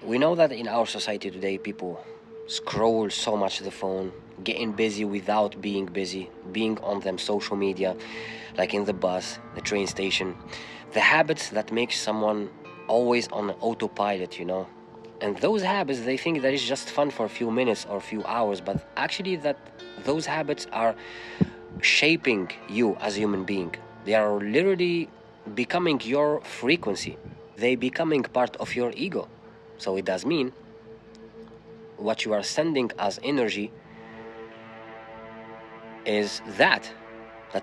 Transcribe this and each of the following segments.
We know that in our society today, people scroll so much the phone, getting busy without being busy, being on them social media, like in the bus, the train station. The habits that make someone always on autopilot, And those habits, they think that it's just fun for a few minutes or a few hours, but actually those habits are shaping you as a human being. They are literally becoming your frequency. They becoming part of your ego. So it does mean what you are sending as energy is that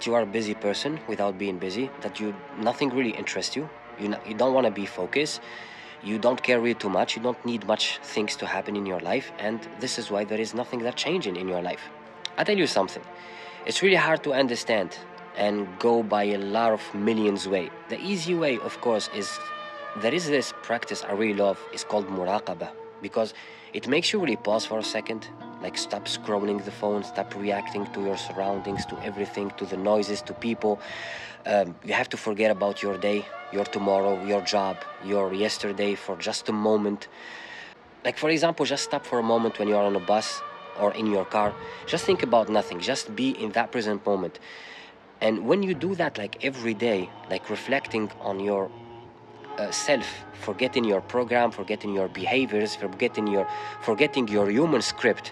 you are a busy person without being busy, that nothing really interests you. You don't want to be focused. You don't care really too much. You don't need much things to happen in your life, and this is why there is nothing that changing in your life. I tell you something. It's really hard to understand and go by a lot of millions way. The easy way, of course, is there is this practice I really love. It's called muraqabah, because it makes you really pause for a second, like stop scrolling the phone, stop reacting to your surroundings, to everything, to the noises, to people. You have to forget about your day, your tomorrow, your job, your yesterday for just a moment. Like, for example, just stop for a moment when you are on a bus or in your car. Just think about nothing. Just be in that present moment. And when you do that, like every day, like reflecting on your self, forgetting your program, forgetting your behaviors, forgetting your human script,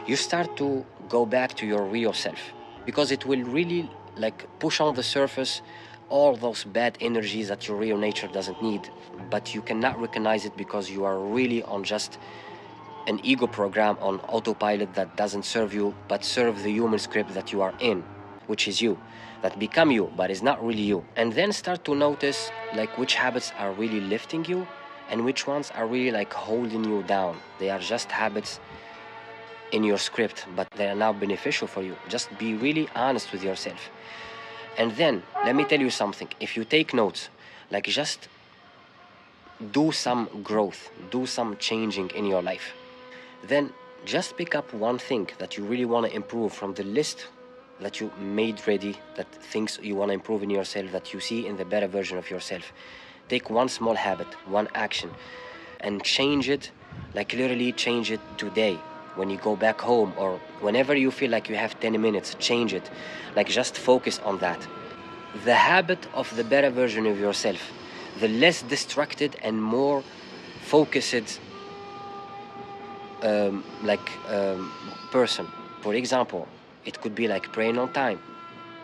you start to go back to your real self, because it will really like push on the surface all those bad energies that your real nature doesn't need, but you cannot recognize it because you are really on just an ego program on autopilot that doesn't serve you, but serve the human script that you are in, which is you, that become you, but is not really you. And then start to notice like which habits are really lifting you and which ones are really like holding you down. They are just habits in your script, but they are now beneficial for you. Just be really honest with yourself. And then let me tell you something. If you take notes, like just do some growth, do some changing in your life. Then just pick up one thing that you really want to improve from the list that you made ready, that things you want to improve in yourself, that you see in the better version of yourself. Take one small habit, one action, and change it, like literally change it today. When you go back home or whenever you feel like you have 10 minutes, change it. Like just focus on that. The habit of the better version of yourself, the less distracted and more focused person. For example, it could be like praying on time,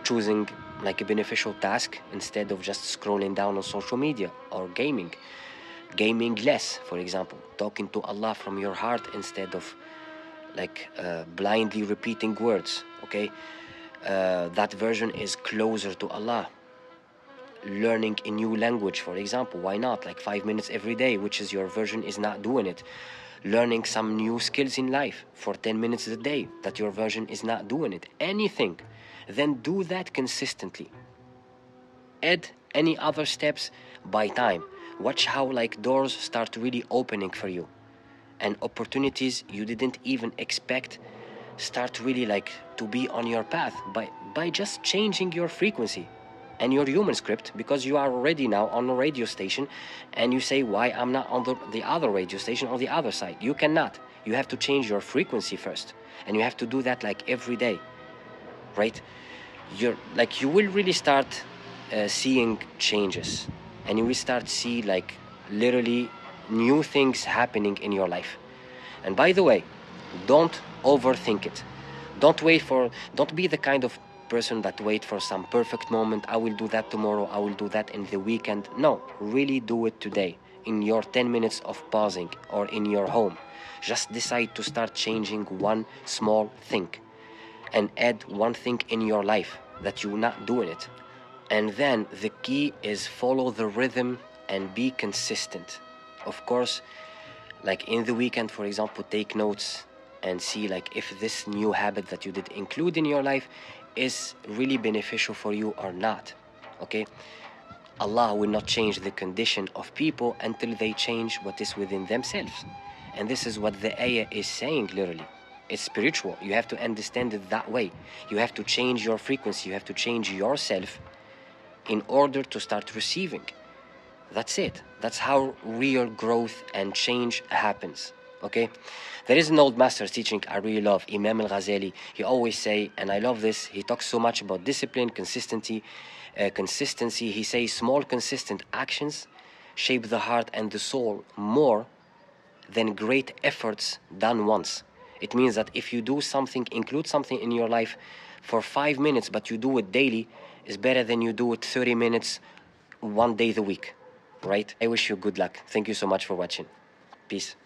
choosing like a beneficial task instead of just scrolling down on social media, or gaming less, for example, talking to Allah from your heart instead of like blindly repeating words. Okay, that version is closer to Allah. Learning a new language, for example, why not, like 5 minutes every day, which is your version is not doing it. Learning some new skills in life for 10 minutes a day, that your version is not doing it. Anything, then do that consistently. Add any other steps by time. Watch how like doors start really opening for you, and opportunities you didn't even expect start really like to be on your path by just changing your frequency and your human script, because you are already now on a radio station, and you say, why I'm not on the other radio station on the other side? You cannot. You have to change your frequency first, and you have to do that like every day, right? You will really start seeing changes, and you will start see like literally new things happening in your life. And by the way, don't overthink it. Don't be the kind of person that wait for some perfect moment. I will do that tomorrow, I will do that in the weekend. No, really do it today, in your 10 minutes of pausing, or in your home. Just decide to start changing one small thing, and add one thing in your life that you're not doing it. And then the key is follow the rhythm and be consistent. Of course, like in the weekend, for example, take notes and see like if this new habit that you did include in your life is really beneficial for you or not. Okay, Allah will not change the condition of people until they change what is within themselves. And this is what the ayah is saying literally. It's spiritual. You have to understand it that way. You have to change your frequency. You have to change yourself in order to start receiving. That's it. That's how real growth and change happens. Okay, there is an old master's teaching I really love, Imam al-Ghazali. He always say, and I love this, he talks so much about discipline, consistency. He says small consistent actions shape the heart and the soul more than great efforts done once. It means that if you do something, include something in your life for 5 minutes, but you do it daily, is better than you do it 30 minutes one day the week, right? I wish you good luck. Thank you so much for watching. Peace.